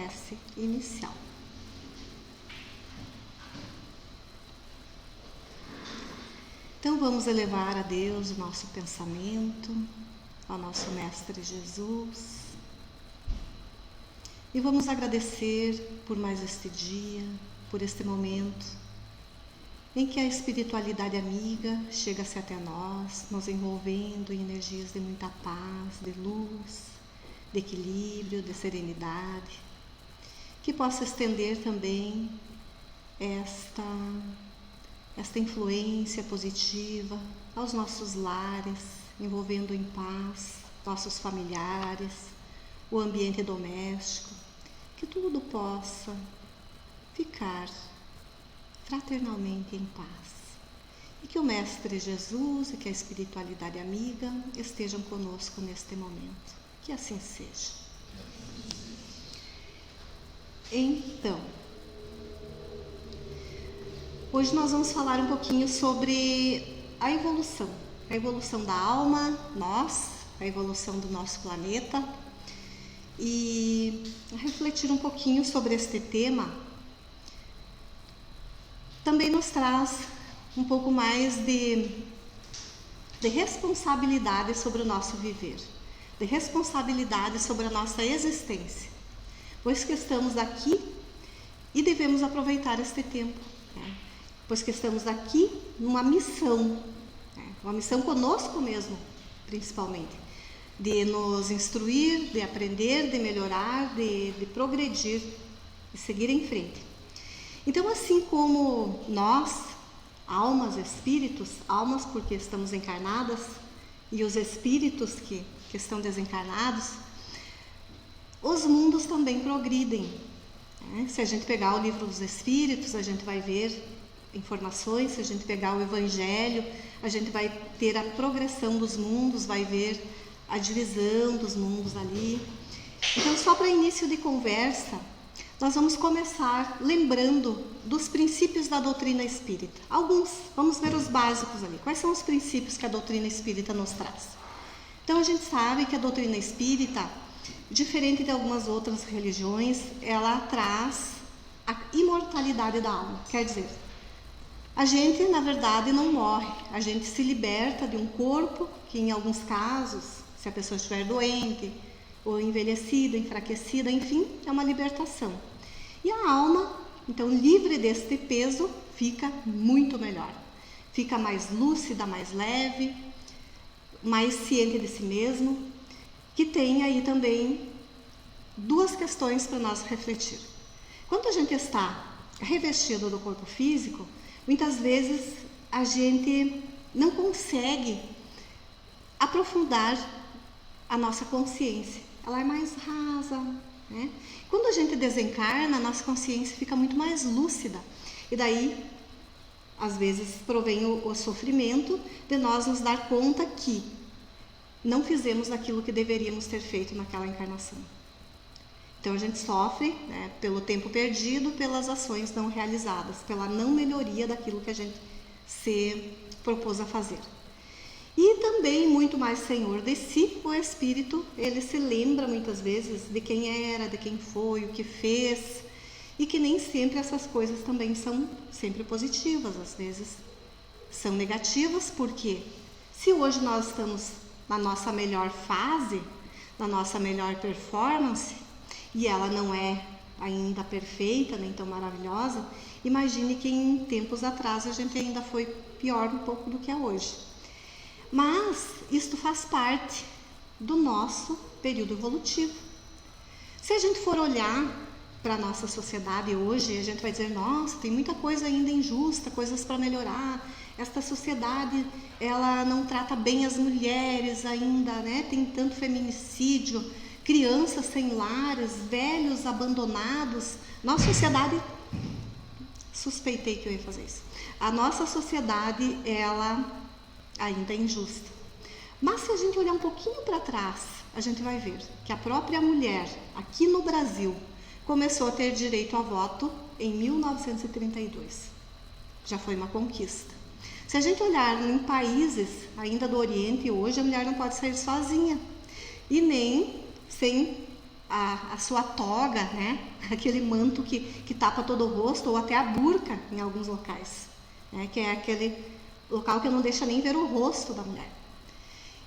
prece inicial. Então vamos elevar a Deus o nosso pensamento, ao nosso Mestre Jesus, e vamos agradecer por mais este dia, por este momento em que a espiritualidade amiga chega-se até nós, nos envolvendo em energias de muita paz, de luz, de equilíbrio, de serenidade, que possa estender também esta influência positiva aos nossos lares, envolvendo em paz nossos familiares, o ambiente doméstico, que tudo possa ficar fraternalmente em paz. E que o Mestre Jesus e que a espiritualidade amiga estejam conosco neste momento. Que assim seja. Então, hoje nós vamos falar um pouquinho sobre a evolução da alma, a evolução do nosso planeta, e refletir um pouquinho sobre este tema também nos traz um pouco mais de responsabilidade sobre o nosso viver, de responsabilidade sobre a nossa existência, pois que estamos aqui e devemos aproveitar este tempo, pois que estamos aqui numa missão, uma missão conosco mesmo, principalmente, de nos instruir, de aprender, de melhorar, de progredir e seguir em frente. Então, assim como nós, almas, espíritos, almas porque estamos encarnadas, e os espíritos que estão desencarnados, os mundos também progridem. Se a gente pegar o livro dos Espíritos, a gente vai ver informações. Se a gente pegar o Evangelho, a gente vai ter a progressão dos mundos, vai ver a divisão dos mundos ali. Então, só para início de conversa, nós vamos começar lembrando dos princípios da doutrina espírita. Alguns, vamos ver os básicos ali. Quais são os princípios que a doutrina espírita nos traz? Então, a gente sabe que a doutrina espírita, diferente de algumas outras religiões, ela traz a imortalidade da alma. Quer dizer, a gente, na verdade, não morre. A gente se liberta de um corpo que, em alguns casos, se a pessoa estiver doente, ou envelhecida, enfraquecida, enfim, é uma libertação. E a alma, então, livre deste peso, fica muito melhor. Fica mais lúcida, mais leve, mais ciente de si mesmo, que tem aí também duas questões para nós refletir. Quando a gente está revestido do corpo físico, muitas vezes a gente não consegue aprofundar a nossa consciência. Ela é mais rasa, né? Quando a gente desencarna, a nossa consciência fica muito mais lúcida. E daí, às vezes, provém o sofrimento de nós nos dar conta que não fizemos aquilo que deveríamos ter feito naquela encarnação. Então, a gente sofre, né, pelo tempo perdido, pelas ações não realizadas, pela não melhoria daquilo que a gente se propôs a fazer. E também, muito mais senhor de si, o espírito, ele se lembra muitas vezes de quem era, de quem foi, o que fez, e que nem sempre essas coisas também são sempre positivas, às vezes são negativas, porque se hoje nós estamos na nossa melhor fase, na nossa melhor performance, e ela não é ainda perfeita, nem tão maravilhosa, imagine que em tempos atrás a gente ainda foi pior um pouco do que é hoje. Mas isto faz parte do nosso período evolutivo. Se a gente for olhar para a nossa sociedade hoje, a gente vai dizer, nossa, tem muita coisa ainda injusta, coisas para melhorar. Esta sociedade, ela não trata bem as mulheres ainda, né? Tem tanto feminicídio, crianças sem lares, velhos abandonados. Nossa sociedade, suspeitei que eu ia fazer isso. A nossa sociedade, ela ainda é injusta. Mas se a gente olhar um pouquinho para trás, a gente vai ver que a própria mulher, aqui no Brasil, começou a ter direito ao voto em 1932. Já foi uma conquista. Se a gente olhar em países ainda do Oriente, hoje a mulher não pode sair sozinha e nem sem a sua toga, né? Aquele manto que tapa todo o rosto, ou até a burca em alguns locais, né? Que é aquele local que não deixa nem ver o rosto da mulher.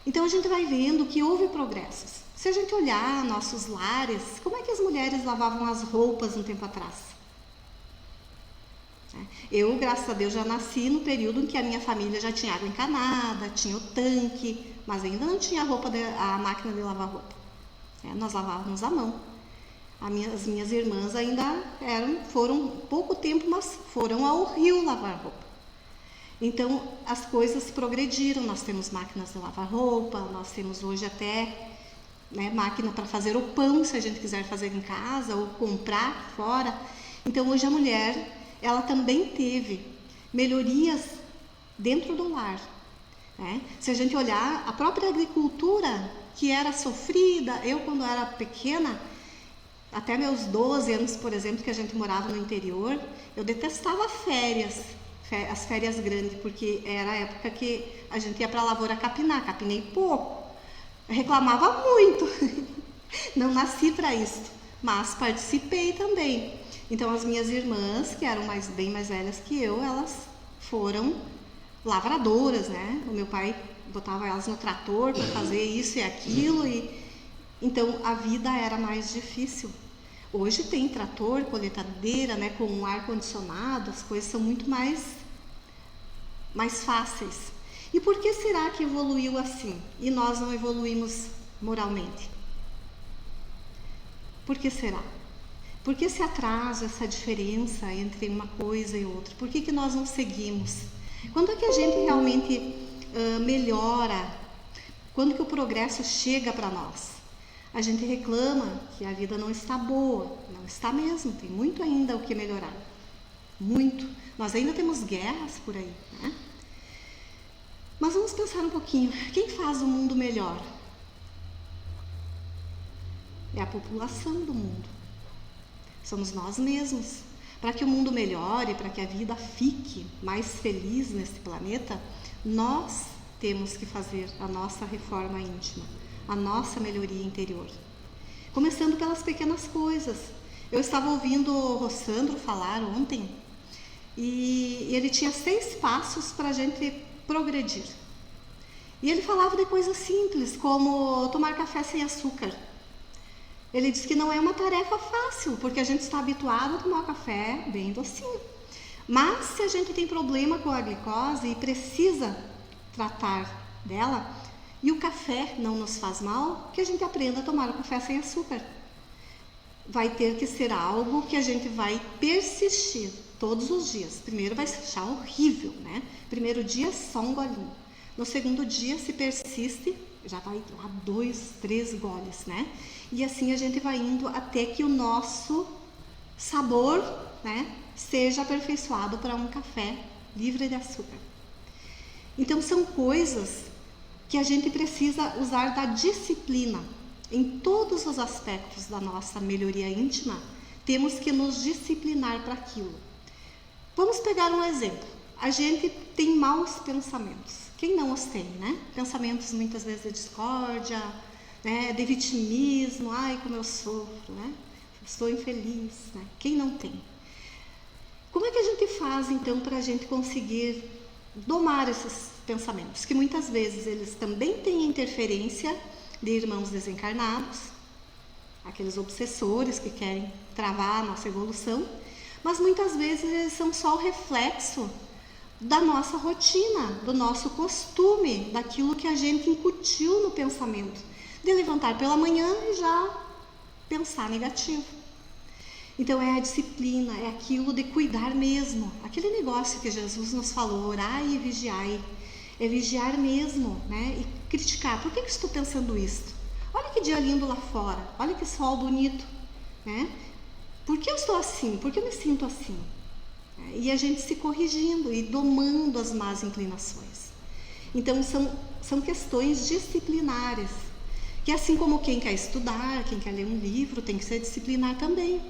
Então a gente vai vendo que houve progressos. Se a gente olhar nossos lares, como é que as mulheres lavavam as roupas um tempo atrás? Eu, graças a Deus, já nasci no período em que a minha família já tinha água encanada, tinha o tanque, mas ainda não tinha a máquina de lavar roupa. Nós lavávamos à mão. As minhas irmãs ainda foram pouco tempo, mas foram ao rio lavar roupa. Então, as coisas progrediram. Nós temos máquinas de lavar roupa, nós temos hoje até máquina para fazer o pão, se a gente quiser fazer em casa ou comprar fora. Então, hoje a mulher, ela também teve melhorias dentro do lar. Se a gente olhar a própria agricultura, que era sofrida, eu quando era pequena, até meus 12 anos, por exemplo, que a gente morava no interior, eu detestava as férias grandes, porque era a época que a gente ia para a lavoura capinar, capinei pouco, eu reclamava muito, não nasci para isso, mas participei também. Então as minhas irmãs, que eram bem mais velhas que eu, elas foram lavradoras, né? O meu pai botava elas no trator para fazer isso e aquilo, então a vida era mais difícil. Hoje tem trator, colheitadeira, né, com ar-condicionado, as coisas são muito mais fáceis. E por que será que evoluiu assim e nós não evoluímos moralmente? Por que será? Por que esse atraso, essa diferença entre uma coisa e outra? Por que nós não seguimos? Quando é que a gente realmente melhora? Quando que o progresso chega para nós? A gente reclama que a vida não está boa. Não está mesmo, tem muito ainda o que melhorar. Muito. Nós ainda temos guerras por aí, né? Mas vamos pensar um pouquinho. Quem faz o mundo melhor? É a população do mundo. Somos nós mesmos. Para que o mundo melhore, para que a vida fique mais feliz nesse planeta, nós temos que fazer a nossa reforma íntima, a nossa melhoria interior. Começando pelas pequenas coisas. Eu estava ouvindo o Rossandro falar ontem e ele tinha 6 passos para a gente progredir. E ele falava de coisas simples, como tomar café sem açúcar. Ele disse que não é uma tarefa fácil, porque a gente está habituado a tomar café bem docinho. Mas se a gente tem problema com a glicose e precisa tratar dela, e o café não nos faz mal, que a gente aprenda a tomar o café sem açúcar. Vai ter que ser algo que a gente vai persistir todos os dias. Primeiro vai achar horrível, né? Primeiro dia só um golinho. No segundo dia, se persiste, já vai lá 2, 3 goles, né? E assim a gente vai indo até que o nosso sabor, né, seja aperfeiçoado para um café livre de açúcar. Então são coisas que a gente precisa usar da disciplina. Em todos os aspectos da nossa melhoria íntima, temos que nos disciplinar para aquilo. Vamos pegar um exemplo. A gente tem maus pensamentos. Quem não os tem, né? Pensamentos muitas vezes de discórdia, né? De vitimismo. Ai, como eu sofro, né? Estou infeliz, né? Quem não tem? Como é que a gente faz, então, para a gente conseguir domar esses pensamentos? Que muitas vezes eles também têm interferência de irmãos desencarnados, aqueles obsessores que querem travar a nossa evolução, mas muitas vezes eles são só o reflexo da nossa rotina, do nosso costume, daquilo que a gente incutiu no pensamento, de levantar pela manhã e já pensar negativo. Então é a disciplina, é aquilo de cuidar mesmo, aquele negócio que Jesus nos falou, orai e vigiai, é vigiar mesmo, né? E criticar, por que eu estou pensando isso? Olha que dia lindo lá fora, olha que sol bonito, né? Por que eu estou assim? Por que eu me sinto assim? E a gente se corrigindo e domando as más inclinações. Então são questões disciplinares, que assim como quem quer estudar, quem quer ler um livro, tem que ser disciplinar também,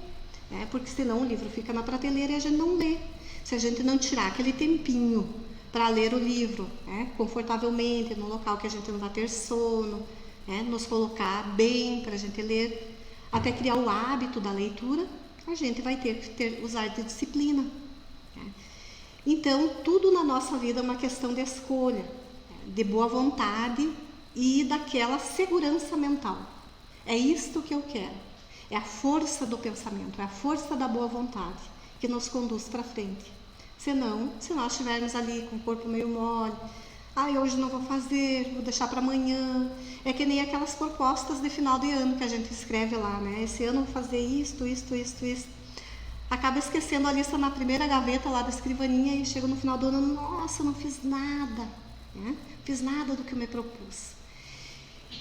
né? Porque senão o livro fica na prateleira e a gente não lê. Se a gente não tirar aquele tempinho para ler o livro, né, confortavelmente, num local que a gente não vai ter sono, né, nos colocar bem para a gente ler, até criar o hábito da leitura, a gente vai ter que usar de disciplina. Então, tudo na nossa vida é uma questão de escolha, de boa vontade e daquela segurança mental. É isto que eu quero. É a força do pensamento, é a força da boa vontade que nos conduz para frente. Senão, se nós estivermos ali com o corpo meio mole, hoje não vou fazer, vou deixar para amanhã. É que nem aquelas propostas de final de ano que a gente escreve lá, né? Esse ano eu vou fazer isto. Acaba esquecendo a lista na primeira gaveta lá da escrivaninha e chega no final do ano, nossa, não fiz nada, né? Fiz nada do que eu me propus.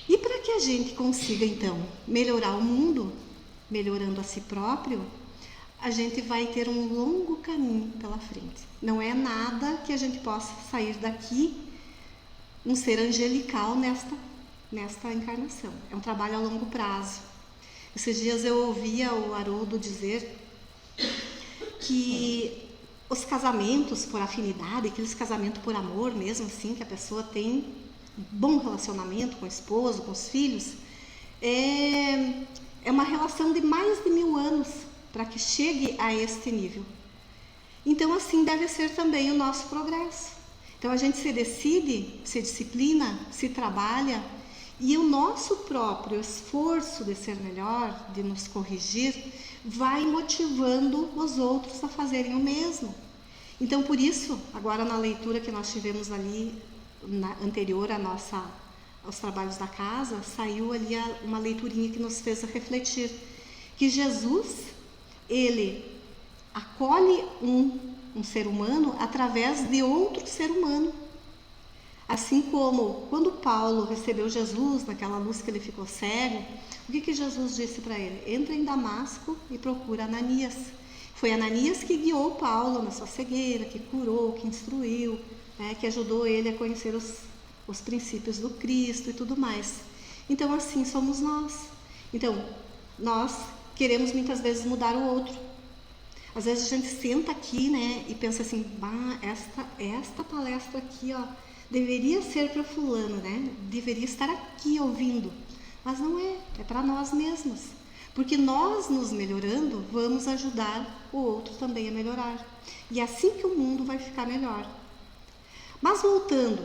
E para que a gente consiga, então, melhorar o mundo, melhorando a si próprio, a gente vai ter um longo caminho pela frente. Não é nada que a gente possa sair daqui um ser angelical nesta encarnação. É um trabalho a longo prazo. Esses dias eu ouvia o Haroldo dizer que os casamentos por afinidade, aqueles casamentos por amor mesmo, assim, que a pessoa tem um bom relacionamento com o esposo, com os filhos, é uma relação de mais de 1000 anos para que chegue a este nível. Então, assim deve ser também o nosso progresso. Então, a gente se decide, se disciplina, se trabalha, e o nosso próprio esforço de ser melhor, de nos corrigir, vai motivando os outros a fazerem o mesmo. Então, por isso, agora na leitura que nós tivemos ali, anterior aos trabalhos da casa, saiu ali uma leiturinha que nos fez refletir que Jesus, ele acolhe um ser humano através de outro ser humano. Assim como quando Paulo recebeu Jesus, naquela luz que ele ficou cego, o que Jesus disse para ele? Entra em Damasco e procura Ananias. Foi Ananias que guiou Paulo na sua cegueira, que curou, que instruiu, que ajudou ele a conhecer os princípios do Cristo e tudo mais. Então, assim somos nós. Então, nós queremos muitas vezes mudar o outro. Às vezes a gente senta aqui, né, e pensa assim, esta palestra aqui, deveria ser para fulano, né? Deveria estar aqui ouvindo. Mas não é para nós mesmos. Porque nós nos melhorando, vamos ajudar o outro também a melhorar. E é assim que o mundo vai ficar melhor. Mas voltando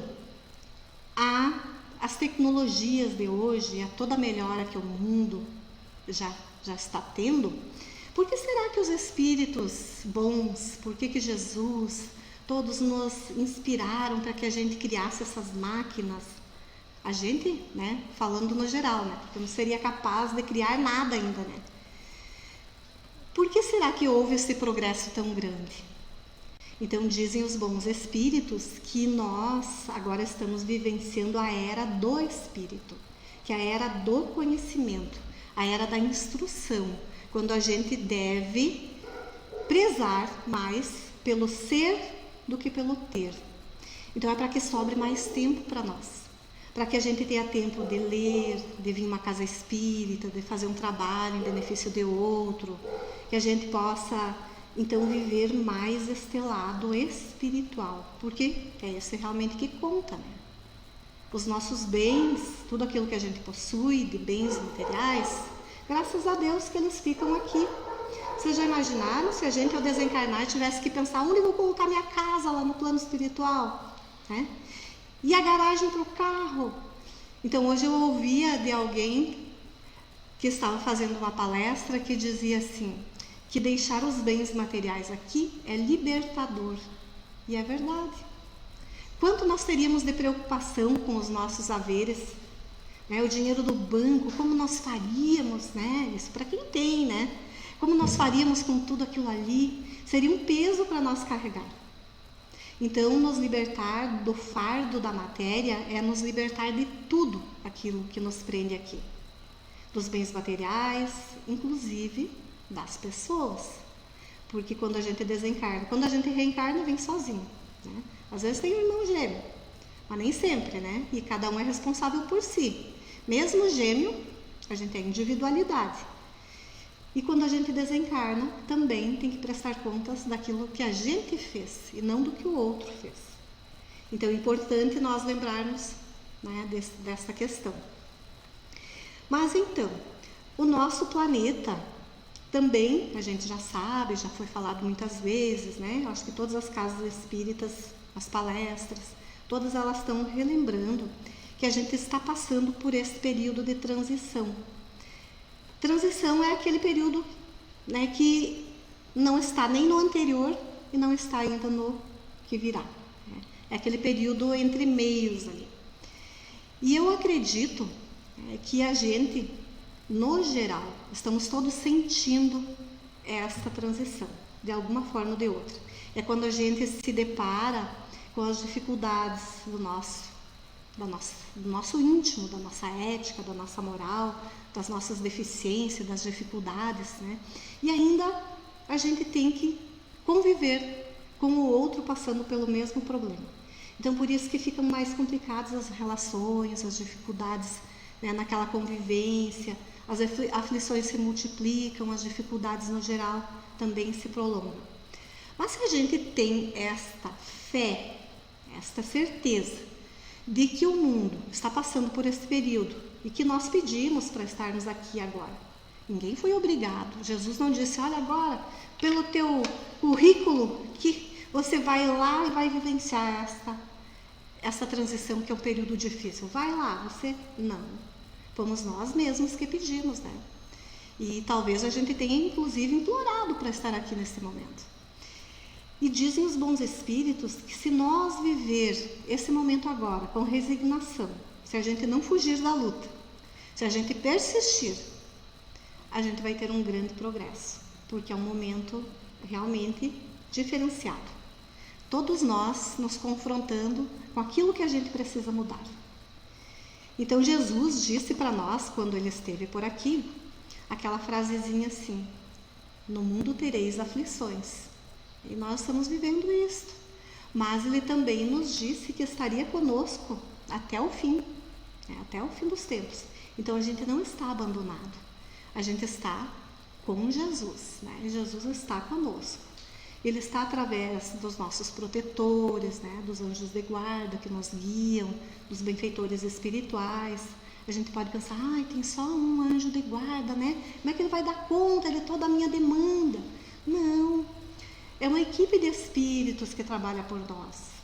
às tecnologias de hoje, a toda a melhora que o mundo já está tendo, por que será que os espíritos bons, por que Jesus, todos nos inspiraram para que a gente criasse essas máquinas? A gente, né, falando no geral, né, porque não seria capaz de criar nada ainda, né? Por que será que houve esse progresso tão grande? Então, dizem os bons espíritos que nós agora estamos vivenciando a era do espírito, que é a era do conhecimento, a era da instrução, quando a gente deve prezar mais pelo ser do que pelo ter. Então, é para que sobre mais tempo para nós, para que a gente tenha tempo de ler, de vir uma casa espírita, de fazer um trabalho em benefício de outro, que a gente possa, então, viver mais este lado espiritual, porque é esse realmente que conta, né? Os nossos bens, tudo aquilo que a gente possui de bens materiais, graças a Deus que eles ficam aqui. Vocês já imaginaram se a gente, ao desencarnar, tivesse que pensar onde eu vou colocar minha casa lá no plano espiritual, né? E a garagem para o carro? Então, hoje eu ouvia de alguém que estava fazendo uma palestra que dizia assim, que deixar os bens materiais aqui é libertador. E é verdade. Quanto nós teríamos de preocupação com os nossos haveres, né? O dinheiro do banco, como nós faríamos, né? Isso para quem tem, né? Como nós faríamos com tudo aquilo ali? Seria um peso para nós carregar. Então, nos libertar do fardo da matéria é nos libertar de tudo aquilo que nos prende aqui. Dos bens materiais, inclusive das pessoas. Porque quando a gente desencarna, quando a gente reencarna, vem sozinho, né? Às vezes tem um irmão gêmeo, mas nem sempre, né? E cada um é responsável por si. Mesmo gêmeo, a gente tem individualidade. E quando a gente desencarna, também tem que prestar contas daquilo que a gente fez e não do que o outro fez. Então é importante nós lembrarmos, né, dessa questão. Mas então, O nosso planeta também, a gente já sabe, já foi falado muitas vezes, né? Eu acho que todas as casas espíritas, as palestras, todas elas estão relembrando que a gente está passando por esse período de transição. Transição é aquele período, né, que não está nem no anterior e não está ainda no que virá. Né? É aquele período entre meios ali. E eu acredito que a gente, no geral, estamos todos sentindo esta transição, de alguma forma ou de outra. É quando a gente se depara com as dificuldades do nosso íntimo, da nossa ética, da nossa moral, das nossas deficiências, das dificuldades, né? E ainda a gente tem que conviver com o outro passando pelo mesmo problema. Então, por isso que ficam mais complicadas as relações, as dificuldades, né, naquela convivência, as aflições se multiplicam, as dificuldades no geral também se prolongam. Mas se a gente tem esta fé, esta certeza de que o mundo está passando por esse período e que nós pedimos para estarmos aqui agora. Ninguém foi obrigado. Jesus não disse, olha agora, pelo teu currículo, que você vai lá e vai vivenciar essa transição que é um período difícil. Vai lá, você... Não. Fomos nós mesmos que pedimos, né? E talvez a gente tenha, inclusive, implorado para estar aqui nesse momento. E dizem os bons espíritos que se nós viver esse momento agora com resignação, se a gente não fugir da luta, se a gente persistir, a gente vai ter um grande progresso, porque é um momento realmente diferenciado. Todos nós nos confrontando com aquilo que a gente precisa mudar. Então Jesus disse para nós, quando ele esteve por aqui, aquela frasezinha assim, no mundo tereis aflições. E nós estamos vivendo isso. Mas ele também nos disse que estaria conosco até o fim, até o fim dos tempos. Então a gente não está abandonado, a gente está com Jesus, né? Jesus está conosco. Ele está através dos nossos protetores, né? Dos anjos de guarda que nos guiam, dos benfeitores espirituais. A gente pode pensar, tem só um anjo de guarda, né? Como é que ele vai dar conta de toda a minha demanda? Não, é uma equipe de espíritos que trabalha por nós.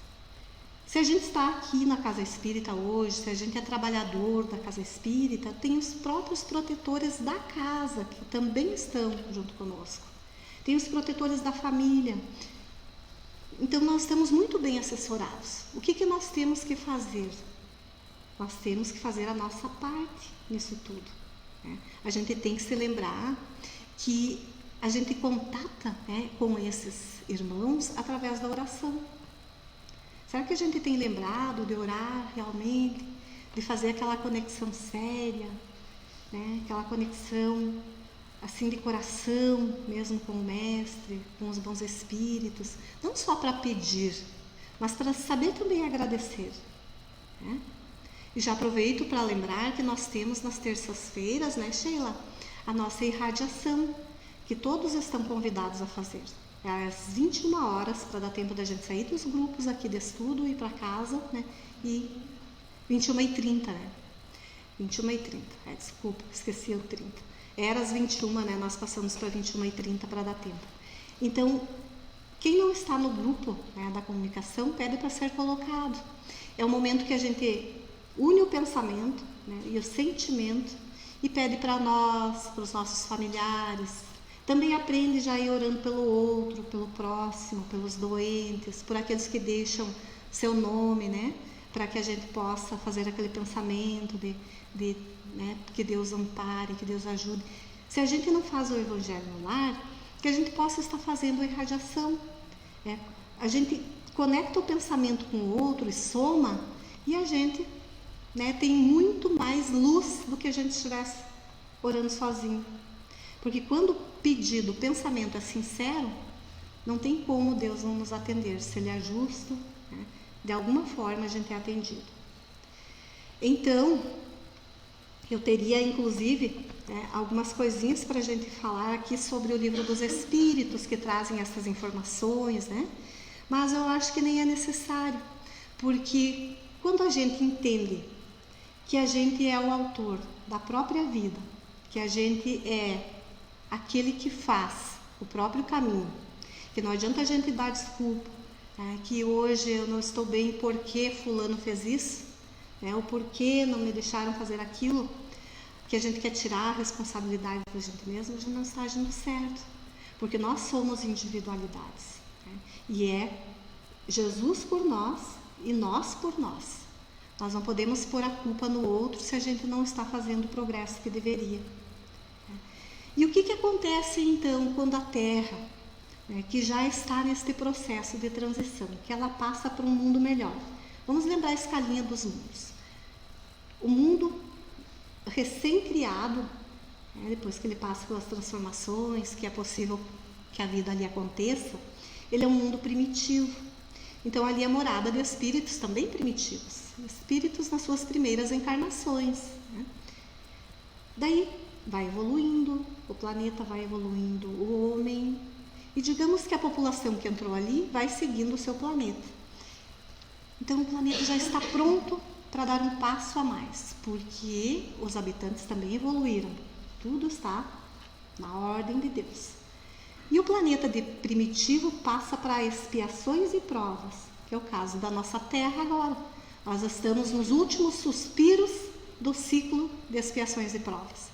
Se a gente está aqui na casa espírita hoje, se a gente é trabalhador da casa espírita, tem os próprios protetores da casa que também estão junto conosco. Tem os protetores da família. Então nós estamos muito bem assessorados. O que nós temos que fazer? Nós temos que fazer a nossa parte nisso tudo. Né? A gente tem que se lembrar que a gente contata, né, com esses irmãos através da oração. Será que a gente tem lembrado de orar realmente, de fazer aquela conexão séria, né? Aquela conexão assim de coração, mesmo com o mestre, com os bons espíritos, não só para pedir, mas para saber também agradecer, né? E já aproveito para lembrar que nós temos nas terças-feiras, né, Sheila, a nossa irradiação, que todos estão convidados a fazer. É às 21 horas, para dar tempo da gente sair dos grupos aqui de estudo e ir para casa, né? E 21h30, né? 21h30, desculpa, esqueci o 30. Era às 21, né? Nós passamos para 21h30 para dar tempo. Então, quem não está no grupo, né, da comunicação, pede para ser colocado. É o momento que a gente une o pensamento, né, e o sentimento e pede para nós, para os nossos familiares. Também aprende já a ir orando pelo outro, pelo próximo, pelos doentes, por aqueles que deixam seu nome, né? Para que a gente possa fazer aquele pensamento né, que Deus ampare, que Deus ajude. Se a gente não faz o Evangelho no lar, que a gente possa estar fazendo a irradiação. Né? A gente conecta o pensamento com o outro e soma, e a gente, né, tem muito mais luz do que a gente estivesse orando sozinho. Porque quando o pedido, o pensamento é sincero, não tem como Deus não nos atender. Se Ele é justo, né, de alguma forma a gente é atendido. Então, eu teria inclusive, né, algumas coisinhas para a gente falar aqui sobre o Livro dos Espíritos, que trazem essas informações, né? Mas eu acho que nem é necessário, porque quando a gente entende que a gente é o autor da própria vida, que a gente é aquele que faz o próprio caminho, que não adianta a gente dar desculpa, que hoje eu não estou bem porque fulano fez isso, ou porque não me deixaram fazer aquilo, que a gente quer tirar a responsabilidade da gente mesmo, a gente não está agindo certo, porque nós somos individualidades, e é Jesus por nós e nós por nós. Nós não podemos pôr a culpa no outro se a gente não está fazendo o progresso que deveria. E o que acontece então quando a Terra, que já está neste processo de transição, que ela passa para um mundo melhor? Vamos lembrar a escalinha dos mundos. O mundo recém-criado, depois que ele passa pelas transformações, que é possível que a vida ali aconteça, ele é um mundo primitivo. Então ali é morada de espíritos também primitivos, espíritos nas suas primeiras encarnações. Daí vai evoluindo, o planeta vai evoluindo, o homem, e digamos que a população que entrou ali vai seguindo o seu planeta. Então o planeta já está pronto para dar um passo a mais, porque os habitantes também evoluíram. Tudo está na ordem de Deus. E o planeta de primitivo passa para expiações e provas, que é o caso da nossa Terra agora. Nós estamos nos últimos suspiros do ciclo de expiações e provas.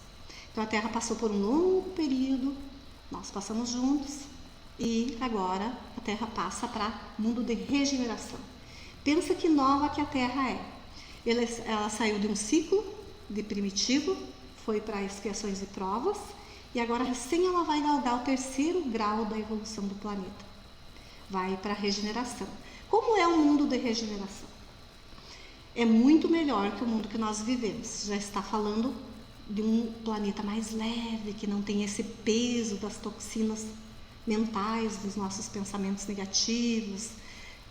Então a Terra passou por um longo período, nós passamos juntos, e agora a Terra passa para mundo de regeneração. Pensa que nova que a Terra é. Ela saiu de um ciclo de primitivo, foi para expiações e provas, e agora recém ela vai galgar o 3º grau da evolução do planeta. Vai para a regeneração. Como é um mundo de regeneração? É muito melhor que o mundo que nós vivemos. Já está falando de um planeta mais leve, que não tem esse peso das toxinas mentais, dos nossos pensamentos negativos.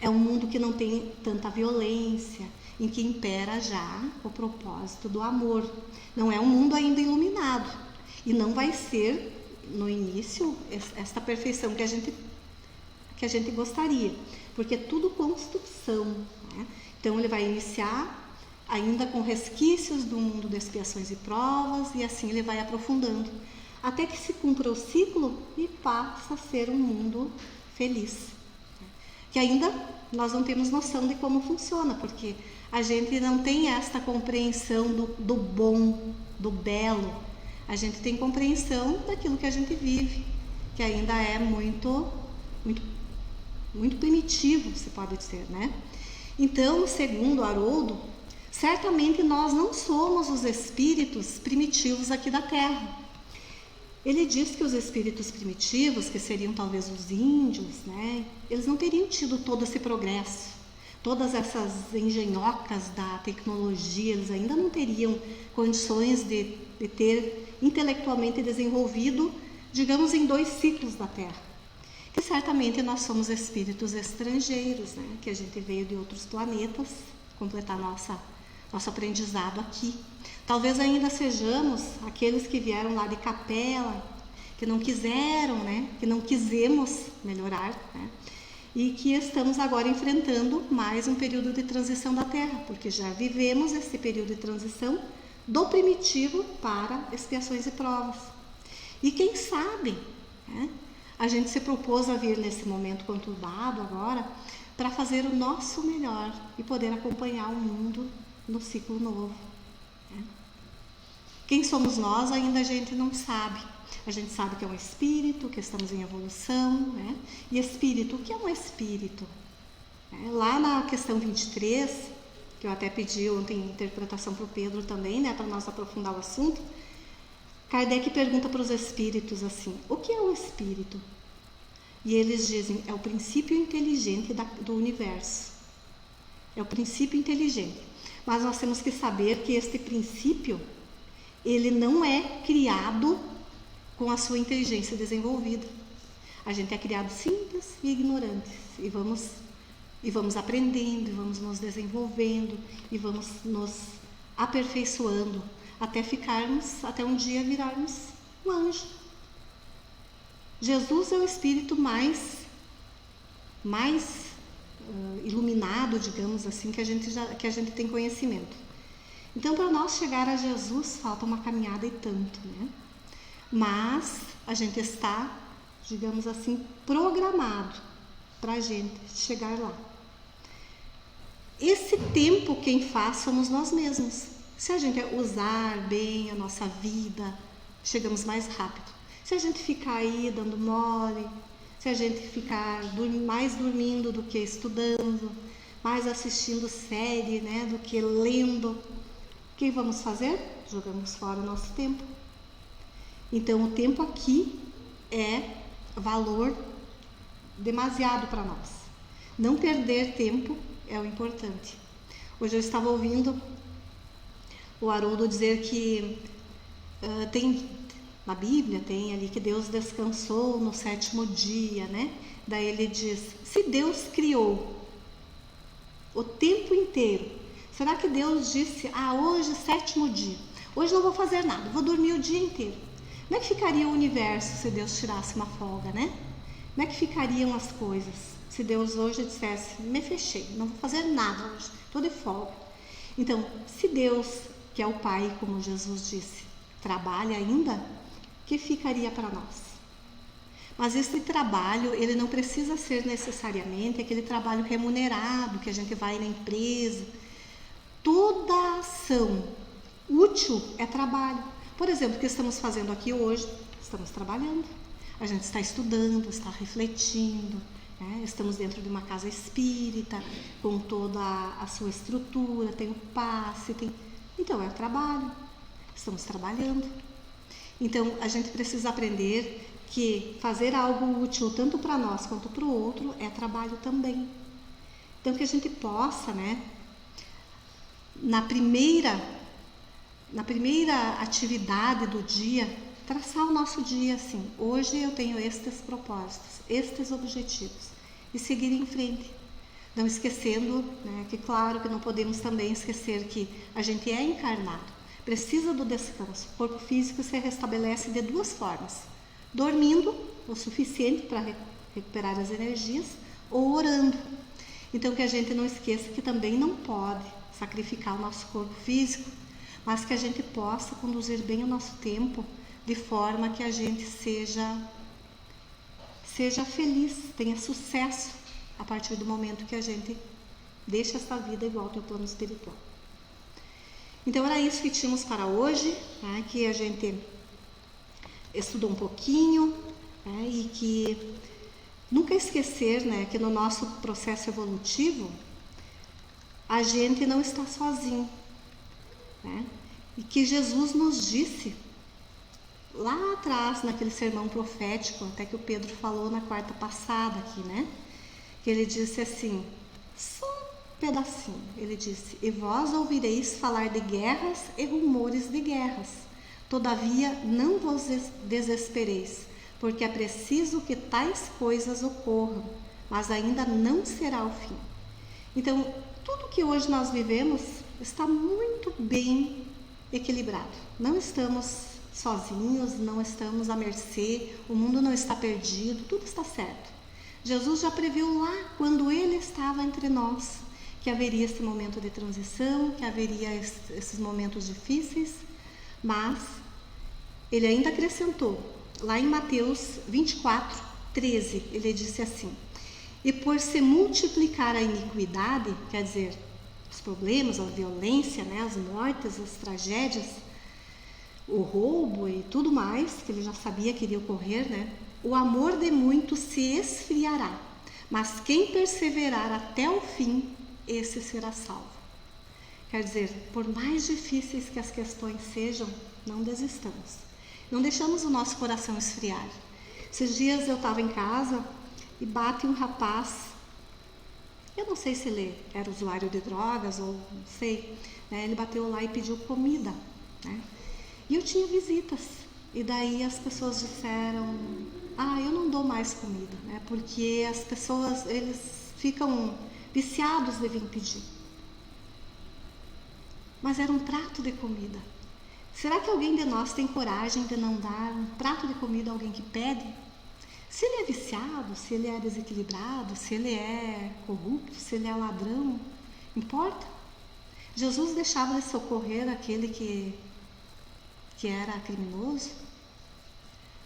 É um mundo que não tem tanta violência, em que impera já o propósito do amor. Não é um mundo ainda iluminado, e não vai ser no início esta perfeição que a gente gostaria, porque é tudo construção, Então ele vai iniciar ainda com resquícios do mundo de expiações e provas, e assim ele vai aprofundando, até que se cumpra o ciclo e passa a ser um mundo feliz. Que ainda nós não temos noção de como funciona, porque a gente não tem esta compreensão do bom, do belo. A gente tem compreensão daquilo que a gente vive, que ainda é muito primitivo, se pode dizer, Então, segundo Haroldo, certamente nós não somos os espíritos primitivos aqui da Terra. Ele diz que os espíritos primitivos, que seriam talvez os índios, eles não teriam tido todo esse progresso, todas essas engenhocas da tecnologia, eles ainda não teriam condições de ter intelectualmente desenvolvido, digamos, em 2 ciclos da Terra. Que certamente nós somos espíritos estrangeiros, que a gente veio de outros planetas completar nosso aprendizado aqui. Talvez ainda sejamos aqueles que vieram lá de Capela, que não quiseram, que não quisemos melhorar, e que estamos agora enfrentando mais um período de transição da Terra, porque já vivemos esse período de transição do primitivo para expiações e provas. E quem sabe, a gente se propôs a vir nesse momento conturbado agora para fazer o nosso melhor e poder acompanhar o mundo no ciclo novo. Quem somos nós ainda a gente não sabe. A gente sabe que é um espírito, que estamos em evolução, E espírito, o que é um espírito? Lá na questão 23, que eu até pedi ontem interpretação para o Pedro também, para nós aprofundar o assunto, Kardec pergunta para os espíritos assim: o que é o espírito? E eles dizem: é o princípio inteligente do universo. É o princípio inteligente. Mas nós temos que saber que este princípio, ele não é criado com a sua inteligência desenvolvida. A gente é criado simples e ignorantes. E vamos aprendendo, e vamos nos desenvolvendo, e vamos nos aperfeiçoando, até um dia virarmos um anjo. Jesus é o espírito mais iluminado, digamos assim, que a gente tem conhecimento. Então, para nós chegar a Jesus, falta uma caminhada e tanto, né? Mas a gente está, digamos assim, programado para a gente chegar lá. Esse tempo quem faz somos nós mesmos. Se a gente usar bem a nossa vida, chegamos mais rápido. Se a gente ficar aí dando mole, se a gente ficar mais dormindo do que estudando, mais assistindo série, né, do que lendo, o que vamos fazer? Jogamos fora o nosso tempo. Então, o tempo aqui é valor demasiado para nós. Não perder tempo é o importante. Hoje eu estava ouvindo o Haroldo dizer que tem na Bíblia, tem ali que Deus descansou no 7º dia, né? Daí ele diz, se Deus criou o tempo inteiro, será que Deus disse, hoje é 7º dia, hoje não vou fazer nada, vou dormir o dia inteiro? Como é que ficaria o universo se Deus tirasse uma folga, né? Como é que ficariam as coisas se Deus hoje dissesse, me fechei, não vou fazer nada hoje, estou de folga? Então, se Deus, que é o Pai, como Jesus disse, trabalha ainda, o que ficaria para nós? Mas esse trabalho, ele não precisa ser necessariamente aquele trabalho remunerado, que a gente vai na empresa. Toda ação útil é trabalho. Por exemplo, o que estamos fazendo aqui hoje, estamos trabalhando. A gente está estudando, está refletindo, né? Estamos dentro de uma casa espírita, com toda a sua estrutura, tem o passe, então é trabalho, estamos trabalhando. Então a gente precisa aprender que fazer algo útil tanto para nós quanto para o outro é trabalho também. Então que a gente possa, né, na primeira atividade do dia, traçar o nosso dia assim, hoje eu tenho estes propósitos, estes objetivos, e seguir em frente. Não esquecendo, né, que claro que não podemos também esquecer que a gente é encarnado, precisa do descanso. O corpo físico se restabelece de duas formas, dormindo o suficiente para recuperar as energias ou orando. Então que a gente não esqueça que também não pode sacrificar o nosso corpo físico, mas que a gente possa conduzir bem o nosso tempo de forma que a gente seja feliz, tenha sucesso a partir do momento que a gente deixa essa vida igual ao teu plano espiritual. Então era isso que tínhamos para hoje, né, que a gente estudou um pouquinho, né, e que nunca esquecer, né, que no nosso processo evolutivo a gente não está sozinho, né, e que Jesus nos disse lá atrás, naquele sermão profético, até que o Pedro falou na quarta passada aqui, né? Que ele disse assim, só um pedacinho, ele disse, e vós ouvireis falar de guerras e rumores de guerras, todavia não vos desespereis, porque é preciso que tais coisas ocorram, mas ainda não será o fim. Então, tudo que hoje nós vivemos está muito bem equilibrado, não estamos sozinhos, não estamos à mercê, o mundo não está perdido, tudo está certo. Jesus já previu lá, quando ele estava entre nós, que haveria esse momento de transição, que haveria esses momentos difíceis, mas ele ainda acrescentou, lá em Mateus 24, 13, ele disse assim, e por se multiplicar a iniquidade, quer dizer, os problemas, a violência, né, as mortes, as tragédias, o roubo e tudo mais, que ele já sabia que iria ocorrer, né? O amor de muitos se esfriará, mas quem perseverar até o fim, esse será salvo. Quer dizer, por mais difíceis que as questões sejam, não desistamos. Não deixamos o nosso coração esfriar. Esses dias eu estava em casa e bate um rapaz, eu não sei se ele era usuário de drogas ou não sei, né? Ele bateu lá e pediu comida, né? E eu tinha visitas, e daí as pessoas disseram, eu não dou mais comida, né? Porque as pessoas, eles ficam viciados de vir pedir. Mas era um prato de comida. Será que alguém de nós tem coragem de não dar um prato de comida a alguém que pede? Se ele é viciado, se ele é desequilibrado, se ele é corrupto, se ele é ladrão, importa? Jesus deixava de socorrer aquele que era criminoso,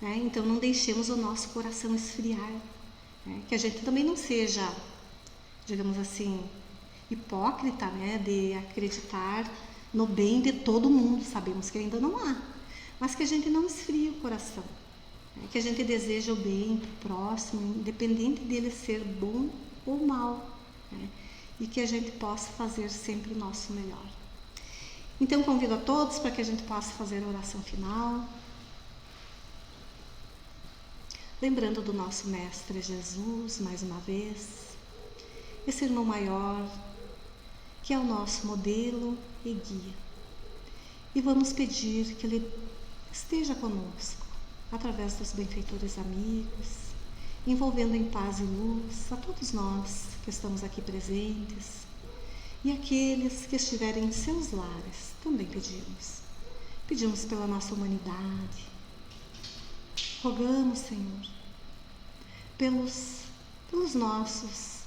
né? Então não deixemos o nosso coração esfriar, né? Que a gente também não seja, digamos assim, hipócrita, né? De acreditar no bem de todo mundo. Sabemos que ainda não há, mas que a gente não esfrie o coração, né? Que a gente deseja o bem pro próximo, independente dele ser bom ou mal, né? E que a gente possa fazer sempre o nosso melhor. Então convido a todos para que a gente possa fazer a oração final, lembrando do nosso Mestre Jesus, mais uma vez, esse irmão maior, que é o nosso modelo e guia. E vamos pedir que Ele esteja conosco, através dos benfeitores amigos, envolvendo em paz e luz a todos nós que estamos aqui presentes e aqueles que estiverem em seus lares, também pedimos. Pedimos pela nossa humanidade, rogamos, Senhor, pelos nossos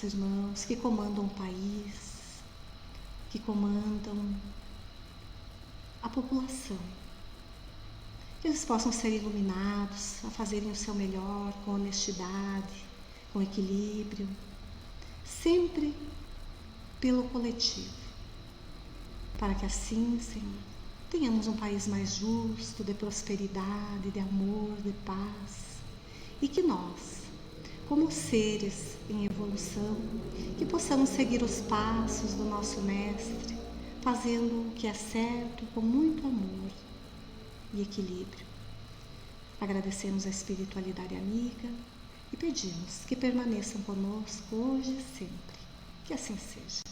irmãos que comandam o país, que comandam a população, que eles possam ser iluminados a fazerem o seu melhor com honestidade, com equilíbrio, sempre pelo coletivo, para que assim, Senhor, tenhamos um país mais justo, de prosperidade, de amor, de paz, e que nós, como seres em evolução, que possamos seguir os passos do nosso Mestre, fazendo o que é certo com muito amor e equilíbrio. Agradecemos a espiritualidade amiga e pedimos que permaneçam conosco hoje e sempre. Que assim seja.